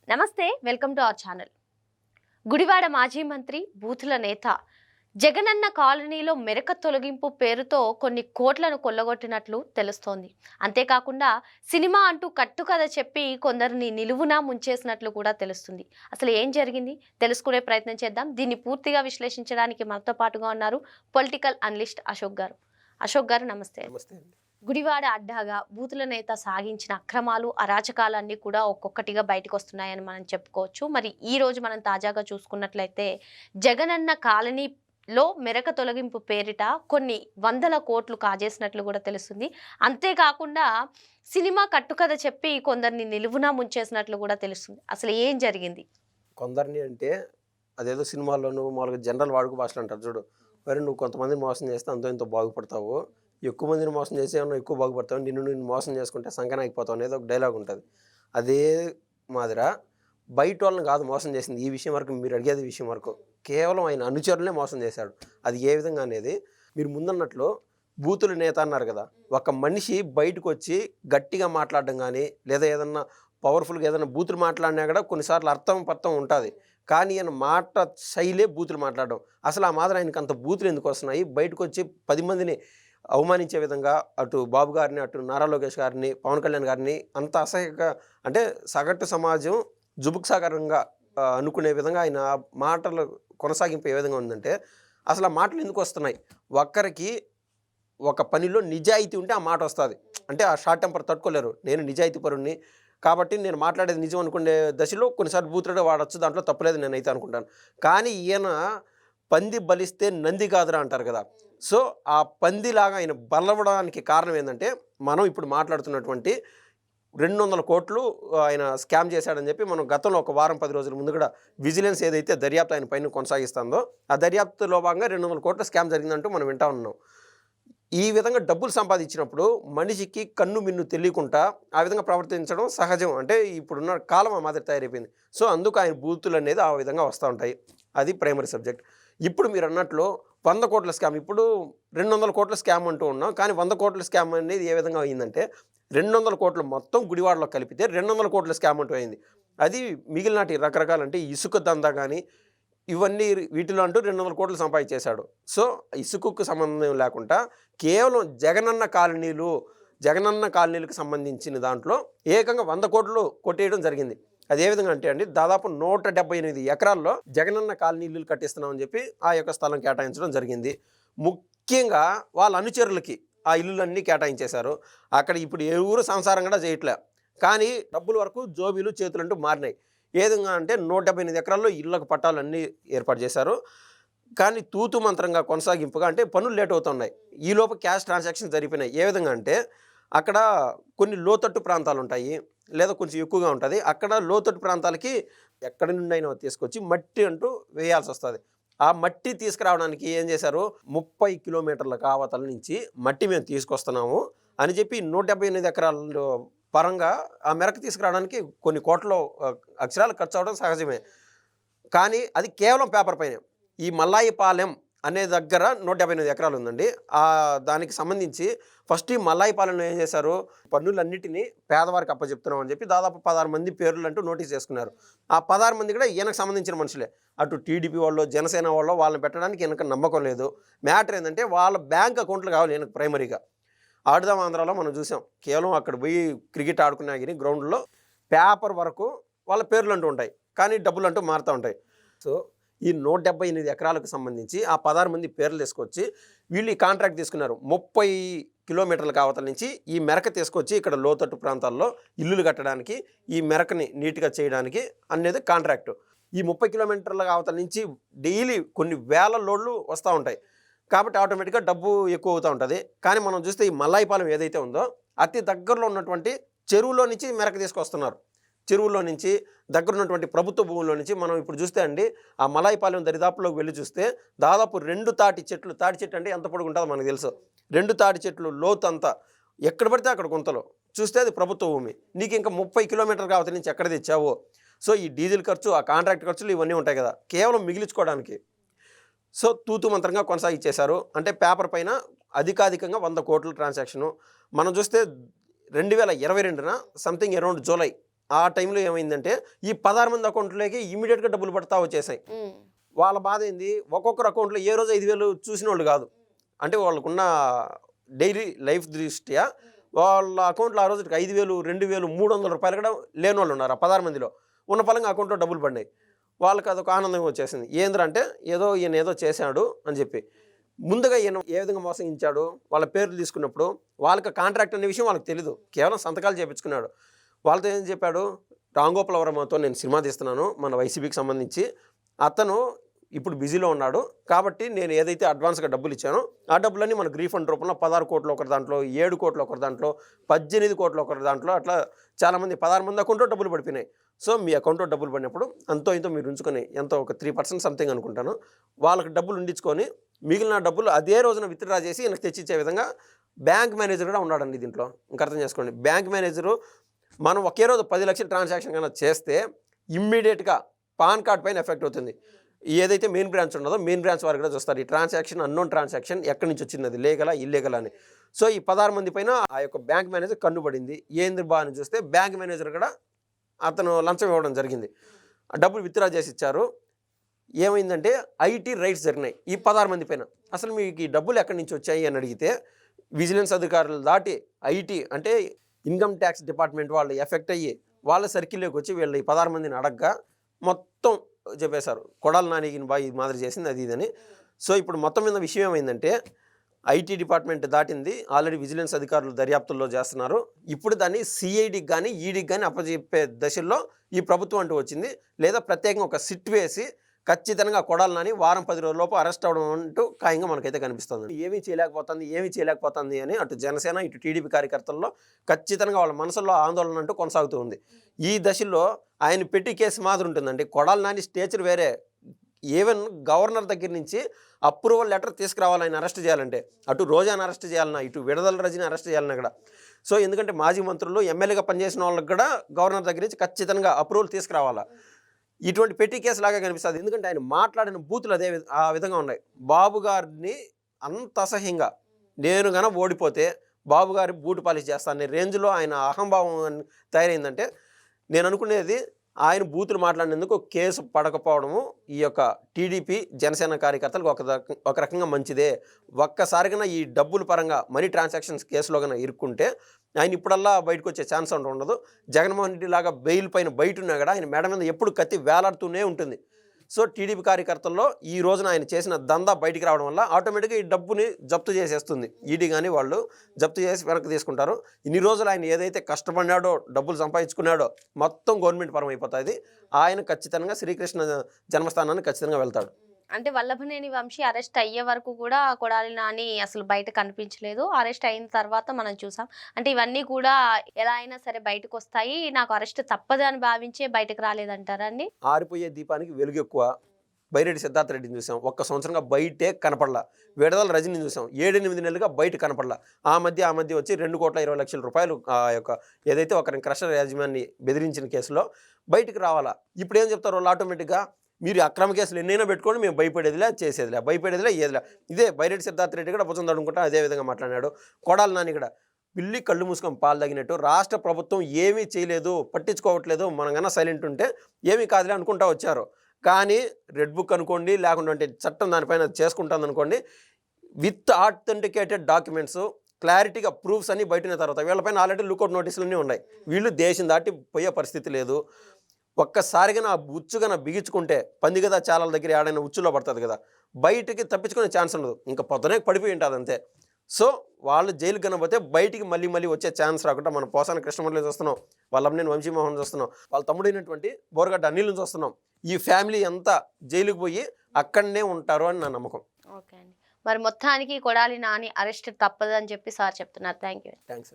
నమస్తే, welcome to our channel. Gudivada మాజీ మంత్రి, బూతుల నేత జగనన్న కాలనీలో మెరక తొలగింపు పేరుతో కొన్ని కోట్లను కొల్లగొట్టినట్లు తెలుస్తోంది. అంతేకాకుండా సినిమా అంటూ కట్టుకథ చెప్పి కొందరిని నిలువునా ముంచేసినట్లు కూడా తెలుస్తుంది. అసలు ఏం జరిగింది తెలుసుకునే ప్రయత్నం చేద్దాం. దీన్ని పూర్తిగా విశ్లేషించడానికి మనతో పాటుగా ఉన్నారు పొలిటికల్ అనలిస్ట్ అశోక్ గారు. అశోక్ గారు నమస్తే. గుడివాడ అడ్డాగా బూతుల నేత సాగించిన అక్రమాలు, అరాచకాలన్నీ కూడా ఒక్కొక్కటిగా బయటకు వస్తున్నాయని మనం చెప్పుకోవచ్చు. మరి ఈ రోజు మనం తాజాగా చూసుకున్నట్లయితే జగనన్న కాలనీలో మెరక తొలగింపు పేరిట కొన్ని వందల కోట్లు కాజేసినట్లు కూడా తెలుస్తుంది. అంతేకాకుండా సినిమా కట్టుకథ చెప్పి కొందరిని నిలువునా ముంచేసినట్లు కూడా తెలుస్తుంది. అసలు ఏం జరిగింది? కొందరిని అంటే అదేదో సినిమాల్లోనూ మామూలుగా జనరల్ వాడుక భాషలు అంటారు చూడు. మరి నువ్వు కొంతమందిని మోసం చేస్తే అంతో ఇంతో బాగుపడతావు, ఎక్కువ మందిని మోసం చేసి ఏమన్నా ఎక్కువ బాగుపడతావు, నిన్ను మోసం చేసుకుంటే సంకన అయిపోతావు అనేది ఒక డైలాగ్ ఉంటుంది. అదే మాదిర బయట వాళ్ళని కాదు మోసం చేసింది. ఈ విషయం వరకు మీరు అడిగేది విషయం వరకు కేవలం ఆయన అనుచరులనే మోసం చేశాడు. అది ఏ విధంగా అనేది మీరు ముందన్నట్లు బూతుల నేత అన్నారు కదా, ఒక మనిషి బయటకు వచ్చి గట్టిగా మాట్లాడడం కానీ లేదా ఏదన్నా పవర్ఫుల్గా ఏదైనా బూతులు మాట్లాడినా కూడా కొన్నిసార్లు అర్థం ఉంటుంది. కానీ ఆయన మాట శైలే బూతులు మాట్లాడడం. అసలు ఆ మాదిరి ఆయనకు అంత బూతులు ఎందుకు వస్తున్నాయి? బయటకు వచ్చి 10 మందిని అవమానించే విధంగా అటు బాబు గారిని, అటు నారా లోకేష్ గారిని, పవన్ కళ్యాణ్ గారిని అంత అసహ్యంగా, అంటే సగటు సమాజం జుబుక్సాగరంగా అనుకునే విధంగా ఆయన మాటలు కొనసాగింపు ఏ విధంగా ఉందంటే, అసలు ఆ మాటలు ఎందుకు వస్తున్నాయి? ఒక్కరికి ఒక పనిలో నిజాయితీ ఉంటే ఆ మాట వస్తుంది. అంటే ఆ షార్ట్ టెంపర్ తట్టుకోలేరు. నేను నిజాయితీ పరుణ్ణి కాబట్టి నేను మాట్లాడేది నిజం అనుకునే దశలో కొన్నిసార్లు బూతులుగా వాడచ్చు, దాంట్లో తప్పలేదు నేనైతే అనుకుంటాను. కానీ ఈయన పంది బలిస్తే నంది కాదురా అంటారు కదా. సో ఆ పందిలాగా ఆయన బలవడానికి కారణం ఏంటంటే, మనం ఇప్పుడు మాట్లాడుతున్నటువంటి 200 కోట్లు ఆయన స్కామ్ చేశాడని చెప్పి మనం గతంలో ఒక వారం 10 రోజుల ముందు కూడా విజిలెన్స్ ఏదైతే దర్యాప్తు ఆయన పైన కొనసాగిస్తుందో ఆ దర్యాప్తులో భాగంగా 200 కోట్ల స్కామ్ జరిగిందంటూ మనం వింటా ఉన్నాం. ఈ విధంగా డబ్బులు సంపాదించినప్పుడు మనిషికి కన్ను మిన్ను తెలియకుండా ఆ విధంగా ప్రవర్తించడం సహజం. అంటే ఇప్పుడున్న కాలం ఆ మాదిరి తయారైపోయింది. సో అందుకు ఆయన బూతులు అనేది ఆ విధంగా వస్తూ ఉంటాయి. అది ప్రైమరీ సబ్జెక్ట్. ఇప్పుడు మీరు అన్నట్లు 100 కోట్ల స్కామ్, ఇప్పుడు 200 కోట్ల స్కామ్ అంటూ ఉన్నాం. కానీ 100 కోట్ల స్కామ్ అనేది ఏ విధంగా అయిందంటే, 200 కోట్లు మొత్తం గుడివాడలో కలిపితే 200 కోట్ల స్కామ్ అంటూ అయింది. అది మిగిలినటి రకరకాల, అంటే ఇసుక దందా కానీ ఇవన్నీ వీటిలో అంటూ 200 కోట్లు సంపాదించేశాడు. సో ఇసుకకు సంబంధం లేకుండా కేవలం జగనన్న కాలనీలకు సంబంధించిన దాంట్లో ఏకంగా 100 కోట్లు కొట్టేయడం జరిగింది. అది ఏ విధంగా అంటే అండి, దాదాపు 178 ఎకరాల్లో జగనన్న కాలనీలు కట్టిస్తున్నామని చెప్పి ఆ యొక్క స్థలం కేటాయించడం జరిగింది. ముఖ్యంగా వాళ్ళ అనుచరులకి ఆ ఇల్లులన్నీ కేటాయించేశారు. అక్కడ ఇప్పుడు ఎవరు సంసారం కూడా చేయట్లే. కానీ డబ్బుల వరకు జోబీలు చేతులంటూ మారినాయి. ఏ విధంగా అంటే 178 ఎకరాల్లో ఇళ్ళకు పట్టాలన్నీ ఏర్పాటు చేశారు. కానీ తూతు మంత్రంగా కొనసాగింపుగా, అంటే పనులు లేట్ అవుతున్నాయి. ఈలోపు క్యాష్ ట్రాన్సాక్షన్ జరిగిపోయినాయి. ఏ విధంగా అంటే అక్కడ కొన్ని లోతట్టు ప్రాంతాలు ఉంటాయి, లేదా కొంచెం ఎక్కువగా ఉంటుంది. అక్కడ లోతట్టు ప్రాంతాలకి ఎక్కడి నుండి అయినా తీసుకొచ్చి మట్టి అంటూ వేయాల్సి వస్తుంది. ఆ మట్టి తీసుకురావడానికి ఏం చేశారు, 30 కిలోమీటర్ల కావతల నుంచి మట్టి మేము తీసుకొస్తున్నాము అని చెప్పి 178 ఎకరాల పరంగా ఆ మెరకు తీసుకురావడానికి కొన్ని కోట్ల అక్షరాలు ఖర్చు అవడం సహజమే. కానీ అది కేవలం పేపర్ పైనే. ఈ మల్లాయిపాలెం అనే దగ్గర 178 ఎకరాలు ఉందండి. దానికి సంబంధించి ఫస్ట్ ఈ మల్లాయిపాలెంలో ఏం చేశారు, పన్నులన్నిటినీ పేదవారికి అప్పచెప్తున్నాం అని చెప్పి దాదాపు 16 మంది పేర్లు అంటూ నోటీస్ చేసుకున్నారు. ఆ 16 మంది కూడా ఈయనకు సంబంధించిన మనుషులే. అటు టీడీపీ వాళ్ళు, జనసేన వాళ్ళు, వాళ్ళని పెట్టడానికి ఈయనకు నమ్మకం లేదు. మ్యాటర్ ఏంటంటే వాళ్ళ బ్యాంక్ అకౌంట్లు కావాలి ఈయనకు ప్రైమరీగా. ఆడుదాం ఆంధ్రాలో మనం చూసాం, కేవలం అక్కడ పోయి క్రికెట్ ఆడుకున్నా కానీ గ్రౌండ్లో పేపర్ వరకు వాళ్ళ పేర్లు అంటూ ఉంటాయి, కానీ డబ్బులు అంటూ మారుతూ ఉంటాయి. సో ఈ 178 ఎకరాలకు సంబంధించి ఆ 16 మంది పేర్లు తీసుకొచ్చి వీళ్ళు ఈ కాంట్రాక్ట్ తీసుకున్నారు. 30 కిలోమీటర్ల కావతల నుంచి ఈ మెరక తీసుకొచ్చి ఇక్కడ లోతట్టు ప్రాంతాల్లో ఇల్లులు కట్టడానికి, ఈ మెరకని నీట్గా చేయడానికి అనేది కాంట్రాక్టు. ఈ 30 కిలోమీటర్ల కావతల నుంచి డైలీ కొన్ని వేల లోడ్లు వస్తూ ఉంటాయి. కాబట్టి ఆటోమేటిక్గా డబ్బు ఎక్కువ అవుతూ ఉంటుంది. కానీ మనం చూస్తే ఈ మల్లాయిపాలెం ఏదైతే ఉందో అతి దగ్గరలో ఉన్నటువంటి చెరువులో నుంచి మెరక తీసుకొస్తున్నారు. చెరువుల్లో నుంచి, దగ్గర ఉన్నటువంటి ప్రభుత్వ భూముల్లో నుంచి. మనం ఇప్పుడు చూస్తే అండి, ఆ మలాయిపాలెం దరిదాపులోకి వెళ్ళి చూస్తే దాదాపు 2 తాటి చెట్లు అంటే ఎంత పొడుగు ఉంటుందో మనకు తెలుసు. 2 తాటి చెట్లు లోతు అంతా, ఎక్కడ పడితే అక్కడ గుంతలో చూస్తే అది ప్రభుత్వ భూమి. నీకు ఇంకా 30 కిలోమీటర్ల కావతల నుంచి ఎక్కడ తెచ్చావో. సో ఈ డీజిల్ ఖర్చు, ఆ కాంట్రాక్ట్ ఖర్చులు ఇవన్నీ ఉంటాయి కదా, కేవలం మిగిలించుకోవడానికి. సో తూతు మంత్రంగా కొనసాగించేశారు. అంటే పేపర్ పైన అధికాధికంగా 100 కోట్ల ట్రాన్సాక్షను. మనం చూస్తే 2022న సంథింగ్ అరౌండ్ జూలై ఆ టైంలో ఏమైందంటే ఈ 16 మంది అకౌంట్లోకి ఇమీడియట్గా డబ్బులు పడతా వచ్చేసాయి. వాళ్ళ బాధ ఏంది, ఒక్కొక్కరు అకౌంట్లో ఏ రోజు 5,000 చూసిన వాళ్ళు కాదు. అంటే వాళ్ళకున్న డైలీ లైఫ్ దృష్ట్యా వాళ్ళ అకౌంట్లో ఆ రోజుకి 5,000, 2,000, 300 రూపాయలు కూడా లేని వాళ్ళు ఉన్నారు. ఆ 16 మందిలో ఉన్న పలంగా అకౌంట్లో డబ్బులు పడినాయి. వాళ్ళకి అదొక ఆనందం వచ్చేసింది. ఏంద్రంటే ఈయన ఏదో చేశాడు అని చెప్పి. ముందుగా ఈయన ఏ విధంగా మోసగించాడు, వాళ్ళ పేర్లు తీసుకున్నప్పుడు వాళ్ళకి కాంట్రాక్ట్ అనే విషయం వాళ్ళకి తెలీదు. కేవలం సంతకాలు చేయించుకున్నాడు. వాళ్ళతో ఏం చెప్పాడు, రాంగోపాల్ వర్మతో నేను సినిమా తీస్తున్నాను మన వైసీపీకి సంబంధించి, అతను ఇప్పుడు బిజీలో ఉన్నాడు కాబట్టి నేను ఏదైతే అడ్వాన్స్గా డబ్బులు ఇచ్చానో ఆ డబ్బులన్నీ మనకు రీఫండ్ రూపంలో 16 కోట్లు ఒకరి దాంట్లో, 7 కోట్లు ఒకరి దాంట్లో, 18 కోట్లు ఒకరి దాంట్లో, అట్లా చాలామంది 16 మంది అకౌంట్లో డబ్బులు పడిపోయినాయి. సో మీ అకౌంట్లో డబ్బులు పడినప్పుడు అంతో ఇంతో మీరు ఉంచుకొని, ఎంతో ఒక 3% సంథింగ్ అనుకుంటాను, వాళ్ళకి డబ్బులు ఉండించుకొని మిగిలిన డబ్బులు అదే రోజున విత్డ్రా చేసి ఈయనకు తెచ్చిచ్చే విధంగా బ్యాంక్ మేనేజర్ కూడా ఉన్నాడండి దీంట్లో. ఇంకా అర్థం చేసుకోండి, బ్యాంక్ మేనేజరు మనం ఒకే రోజు 10 లక్షల ట్రాన్సాక్షన్ కన్నా చేస్తే ఇమ్మీడియట్గా పాన్ కార్డ్ పైన ఎఫెక్ట్ అవుతుంది. ఏదైతే మెయిన్ బ్రాంచ్ ఉన్నదో మెయిన్ బ్రాంచ్ వారు కూడా చూస్తారు ఈ ట్రాన్సాక్షన్ అన్నోన్ ట్రాన్సాక్షన్ ఎక్కడి నుంచి వచ్చింది, అది లీగలా ఇల్లీగల్ అని. సో ఈ 16 మంది పైన ఆ యొక్క బ్యాంక్ మేనేజర్ కన్నుబడింది. ఏంది బా అని చూస్తే బ్యాంక్ మేనేజర్ కూడా అతను లంచం ఇవ్వడం జరిగింది. డబ్బులు విత్డ్రా చేసి ఇచ్చారు. ఏమైందంటే ఐటీ రైట్స్ జరిగినాయి ఈ 16 మంది పైన. అసలు మీకు ఈ డబ్బులు ఎక్కడి నుంచి వచ్చాయి అని అడిగితే విజిలెన్స్ అధికారులు దాటి ఐటీ అంటే ఇన్కమ్ ట్యాక్స్ డిపార్ట్మెంట్ వాళ్ళు ఎఫెక్ట్ అయ్యి వాళ్ళ సర్కిల్లోకి వచ్చి వీళ్ళు ఈ 16 మందిని అడగ్గా మొత్తం చెప్పేశారు, కొడాలి నానిగిన బాగా ఇది మాదిరి చేసింది అది ఇదని. సో ఇప్పుడు మొత్తం మీద విషయం ఏమైందంటే ఐటీ డిపార్ట్మెంట్ దాటింది, ఆల్రెడీ విజిలెన్స్ అధికారులు దర్యాప్తుల్లో చేస్తున్నారు. ఇప్పుడు దాన్ని సిఐడికి కానీ ఈడీకి కానీ అప్పచెప్పే దశల్లో ఈ ప్రభుత్వం అంటూ వచ్చింది. లేదా ప్రత్యేకంగా ఒక సిట్ వేసి ఖచ్చితంగా కొడాలి నాని వారం 10 రోజుల లోపు అరెస్ట్ అవ్వడం అంటూ ఖాయంగా మనకైతే కనిపిస్తుంది. ఏమీ చేయలేకపోతుంది అని అటు జనసేన ఇటు టీడీపీ కార్యకర్తల్లో ఖచ్చితంగా వాళ్ళ మనసులో ఆందోళన అంటూ కొనసాగుతూ ఉంది. ఈ దశలో ఆయన పెట్టి కేసు మాదిరి ఉంటుందండి. కొడాలి నాని స్టేచర్ వేరే. ఈవెన్ గవర్నర్ దగ్గర నుంచి అప్రూవల్ లెటర్ తీసుకురావాలి ఆయన అరెస్ట్ చేయాలంటే. అటు రోజాను అరెస్ట్ చేయాలన్నా, ఇటు విడుదల రజని అరెస్ట్ చేయాలన్నా కూడా. సో ఎందుకంటే మాజీ మంత్రులు ఎమ్మెల్యేగా పనిచేసిన వాళ్ళకి కూడా గవర్నర్ దగ్గర నుంచి ఖచ్చితంగా అప్రూవల్ తీసుకురావాలా. ఇటువంటి పెట్టి కేసు లాగా కనిపిస్తుంది. ఎందుకంటే ఆయన మాట్లాడిన బూతులు ఆ విధంగా ఉన్నాయి. బాబు గారిని అంత అసహ్యంగా, నేను గన ఓడిపోతే బాబు గారి బూటు పాలిష్ చేస్తాను అనే రేంజ్లో ఆయన అహంభావం తయారైందంటే, నేను అనుకునేది ఆయన బూతులు మాట్లాడినందుకు కేసు పడకపోవడము ఈ యొక్క టీడీపీ జనసేన కార్యకర్తలకు ఒక రకంగా మంచిదే. ఒక్కసారిగా ఈ డబ్బుల పరంగా మనీ ట్రాన్సాక్షన్స్ కేసులో కన్నా ఇరుక్కుంటే ఆయన ఇప్పుడల్లా బయటకు వచ్చే ఛాన్స్ అంటూ ఉండదు. జగన్మోహన్ రెడ్డి లాగా బెయిల్ పైన బయట ఉన్నా కూడా ఆయన మేడ మీద ఎప్పుడు కత్తి వేలాడుతూనే ఉంటుంది. సో టీడీపీ కార్యకర్తల్లో ఈ రోజున ఆయన చేసిన దందా బయటికి రావడం వల్ల ఆటోమేటిక్గా ఈ డబ్బుని జప్తు చేసేస్తుంది ఈడీ, కానీ వాళ్ళు జప్తు చేసి వెనక్కి తీసుకుంటారు. ఇన్ని రోజులు ఆయన ఏదైతే కష్టపడినాడో, డబ్బులు సంపాదించుకున్నాడో మొత్తం గవర్నమెంట్ పరం అయిపోతుంది. ఆయన ఖచ్చితంగా శ్రీకృష్ణ జన్మస్థానాన్ని ఖచ్చితంగా వెళ్తాడు. అంటే వల్లభనేని వంశీ అరెస్ట్ అయ్యే వరకు కూడా కొడాలి నాని అసలు బయట కనిపించలేదు. అరెస్ట్ అయిన తర్వాత మనం చూసాం. అంటే ఇవన్నీ కూడా ఎలా అయినా సరే బయటకు వస్తాయి, నాకు అరెస్ట్ తప్పదు అని భావించే బయటకు రాలేదంటారండి. ఆరిపోయే దీపానికి వెలుగు ఎక్కువ. బైరెడ్డి సిద్ధార్థ రెడ్డిని చూసాం, ఒక్క సంవత్సరంగా బయటే కనపడలా. విడుదల రజనీని చూసాం, 7-8 నెలలుగా బయట కనపడలా. ఆ మధ్య వచ్చి 2,20,00,000 రూపాయలు ఆ యొక్క ఏదైతే ఒకరిని క్రషర్ యాజమాన్ని బెదిరించిన కేసులో బయటకు రావాలా. ఇప్పుడు ఏం చెప్తారు వాళ్ళు ఆటోమేటిక్గా, మీరు అక్రమ కేసులు ఎన్నైనా పెట్టుకోండి, మేము భయపడేదిలే, చేసేదిలే, భయపడేదిలే, ఏదిలే. ఇదే బైరెడ్డి సిద్ధార్థ రెడ్డి కూడా భుజం తడుముకుంటా అదే విధంగా మాట్లాడాడు. కొడాలి నాని కూడా పిల్లి కళ్ళు మూసుకొని పాలు తగినట్టు రాష్ట్ర ప్రభుత్వం ఏమీ చేయలేదు, పట్టించుకోవట్లేదు, మనం కన్నా సైలెంట్ ఉంటే ఏమీ కాదులే అనుకుంటా వచ్చారు. కానీ రెడ్ బుక్ అనుకోండి, లేకుంటే చట్టం దానిపైన చేసుకుంటుంది అనుకోండి, విత్ ఆథెంటికేటెడ్ డాక్యుమెంట్స్, క్లారిటీగా ప్రూఫ్స్ అన్నీ బయటనే తర్వాత వీళ్ళపైన ఆల్రెడీ లుకౌట్ నోటీసులు అన్నీ ఉన్నాయి. వీళ్ళు దేశం దాటి పోయే పరిస్థితి లేదు. ఒక్కసారిగా నా ఉచ్చుగా బిగించుకుంటే పంది కదా చాలాల దగ్గర ఆడైనా ఉచ్చులో పడుతుంది కదా, బయటికి తప్పించుకునే ఛాన్స్ ఉండదు. ఇంకా పొద్దునే పడిపోయి ఉంటుంది అంతే. సో వాళ్ళు జైలు కనబోతే బయటికి మళ్ళీ వచ్చే ఛాన్స్ రాకుండా మనం పోసాన కృష్ణమూర్తి చూస్తున్నాం, వాళ్ళ అమ్మని వంశీమోహన్ చూస్తున్నాం, వాళ్ళ తమ్ముడైనటువంటి బోరగడ్డ అనిల్ని చూస్తున్నాం. ఈ ఫ్యామిలీ అంతా జైలుకి పోయి అక్కడనే ఉంటారు అని నా నమ్మకం. ఓకే అండి, మరి మొత్తానికి కొడాలి నాని అరెస్ట్ తప్పదు అని చెప్పి సార్ చెప్తున్నారు. థ్యాంక్స్.